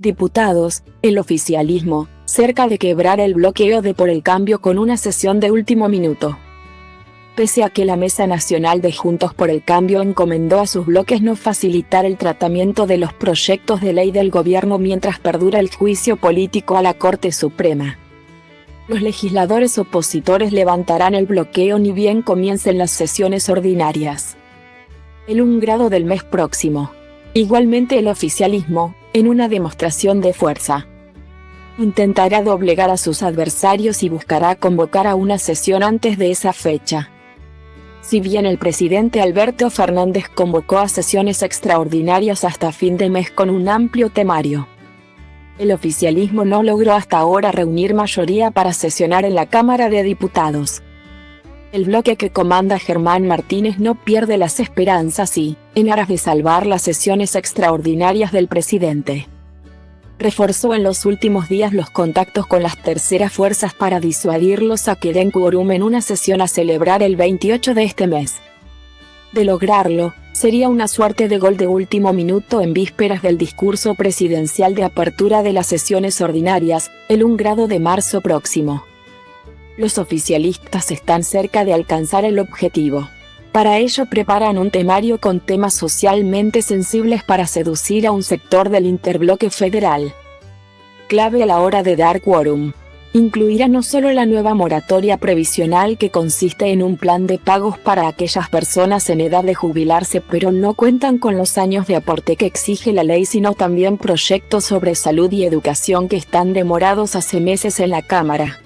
Diputados, el oficialismo, cerca de quebrar el bloqueo de Por el Cambio con una sesión de último minuto. Pese a que la Mesa Nacional de Juntos por el Cambio encomendó a sus bloques no facilitar el tratamiento de los proyectos de ley del gobierno mientras perdura el juicio político a la Corte Suprema. Los legisladores opositores levantarán el bloqueo ni bien comiencen las sesiones ordinarias. El 1 grado del mes próximo. Igualmente el oficialismo, en una demostración de fuerza, intentará doblegar a sus adversarios y buscará convocar a una sesión antes de esa fecha. Si bien el presidente Alberto Fernández convocó a sesiones extraordinarias hasta fin de mes con un amplio temario, el oficialismo no logró hasta ahora reunir mayoría para sesionar en la Cámara de Diputados. El bloque que comanda Germán Martínez no pierde las esperanzas y, en aras de salvar las sesiones extraordinarias del presidente, reforzó en los últimos días los contactos con las terceras fuerzas para disuadirlos a que den quórum en una sesión a celebrar el 28 de este mes. De lograrlo, sería una suerte de gol de último minuto en vísperas del discurso presidencial de apertura de las sesiones ordinarias, el 1 grado de marzo próximo. Los oficialistas están cerca de alcanzar el objetivo. Para ello preparan un temario con temas socialmente sensibles para seducir a un sector del interbloque federal. Clave a la hora de dar quórum. Incluirá no solo la nueva moratoria previsional que consiste en un plan de pagos para aquellas personas en edad de jubilarse pero no cuentan con los años de aporte que exige la ley, sino también proyectos sobre salud y educación que están demorados hace meses en la Cámara.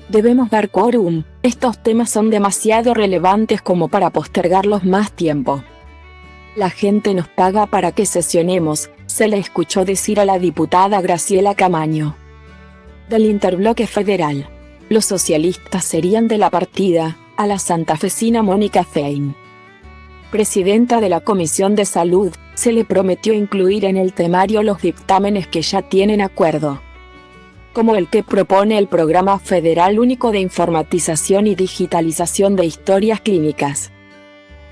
Debemos dar quórum, estos temas son demasiado relevantes como para postergarlos más tiempo. La gente nos paga para que sesionemos, se le escuchó decir a la diputada Graciela Camaño. Del interbloque federal, los socialistas serían de la partida, a la santafesina Mónica Fein, presidenta de la Comisión de Salud, se le prometió incluir en el temario los dictámenes que ya tienen acuerdo, como el que propone el Programa Federal Único de Informatización y Digitalización de Historias Clínicas.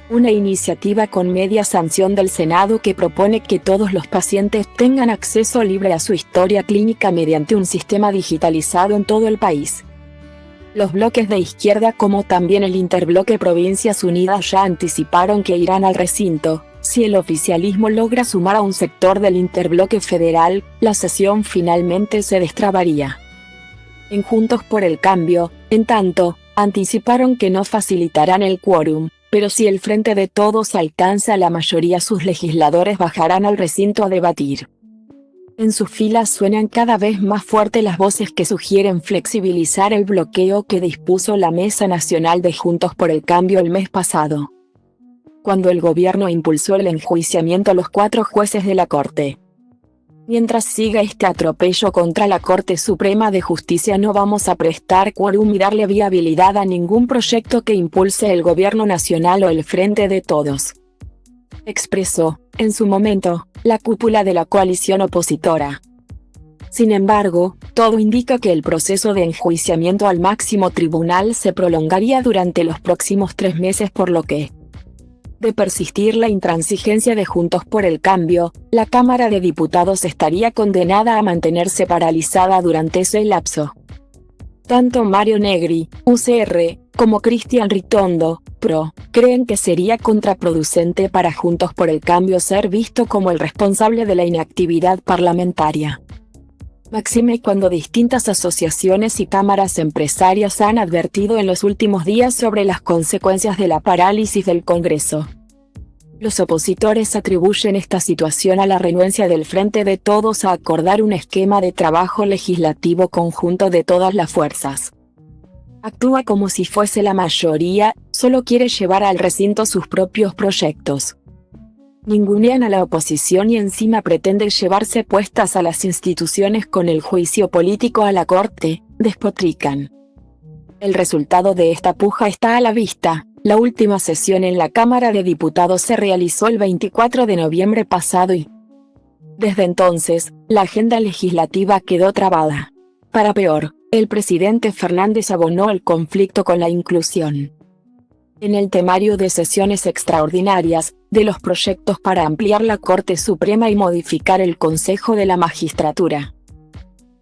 Una iniciativa con media sanción del Senado que propone que todos los pacientes tengan acceso libre a su historia clínica mediante un sistema digitalizado en todo el país. Los bloques de izquierda como también el interbloque Provincias Unidas ya anticiparon que irán al recinto. Si el oficialismo logra sumar a un sector del interbloque federal, la sesión finalmente se destrabaría. En Juntos por el Cambio, en tanto, anticiparon que no facilitarán el quórum, pero si el Frente de Todos alcanza la mayoría, sus legisladores bajarán al recinto a debatir. En sus filas suenan cada vez más fuerte las voces que sugieren flexibilizar el bloqueo que dispuso la Mesa Nacional de Juntos por el Cambio el mes pasado, cuando el gobierno impulsó el enjuiciamiento a los 4 jueces de la Corte. Mientras siga este atropello contra la Corte Suprema de Justicia, no vamos a prestar quórum y darle viabilidad a ningún proyecto que impulse el gobierno nacional o el Frente de Todos, expresó, en su momento, la cúpula de la coalición opositora. Sin embargo, todo indica que el proceso de enjuiciamiento al máximo tribunal se prolongaría durante los próximos 3 meses, por lo que, de persistir la intransigencia de Juntos por el Cambio, la Cámara de Diputados estaría condenada a mantenerse paralizada durante ese lapso. Tanto Mario Negri, UCR, como Cristian Ritondo, PRO, creen que sería contraproducente para Juntos por el Cambio ser visto como el responsable de la inactividad parlamentaria. Máxime cuando distintas asociaciones y cámaras empresarias han advertido en los últimos días sobre las consecuencias de la parálisis del Congreso. Los opositores atribuyen esta situación a la renuencia del Frente de Todos a acordar un esquema de trabajo legislativo conjunto de todas las fuerzas. Actúa como si fuese la mayoría, solo quiere llevar al recinto sus propios proyectos. Ningunean a la oposición y encima pretenden llevarse puestas a las instituciones con el juicio político a la Corte, despotrican. El resultado de esta puja está a la vista. La última sesión en la Cámara de Diputados se realizó el 24 de noviembre pasado y, desde entonces, la agenda legislativa quedó trabada. Para peor, el presidente Fernández abonó el conflicto con la inclusión En el temario de sesiones extraordinarias, de los proyectos para ampliar la Corte Suprema y modificar el Consejo de la Magistratura.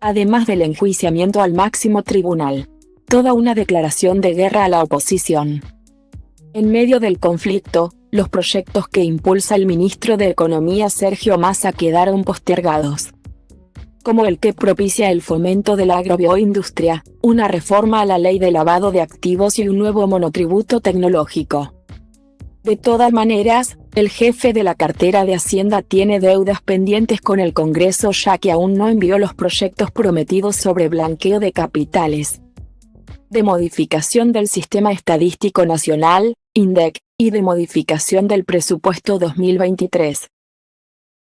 Además del enjuiciamiento al máximo tribunal. Toda una declaración de guerra a la oposición. En medio del conflicto, los proyectos que impulsa el ministro de Economía Sergio Massa quedaron postergados. Como el que propicia el fomento de la agrobioindustria, una reforma a la ley de lavado de activos y un nuevo monotributo tecnológico. De todas maneras, el jefe de la cartera de Hacienda tiene deudas pendientes con el Congreso ya que aún no envió los proyectos prometidos sobre blanqueo de capitales, de modificación del Sistema Estadístico Nacional, INDEC, y de modificación del presupuesto 2023.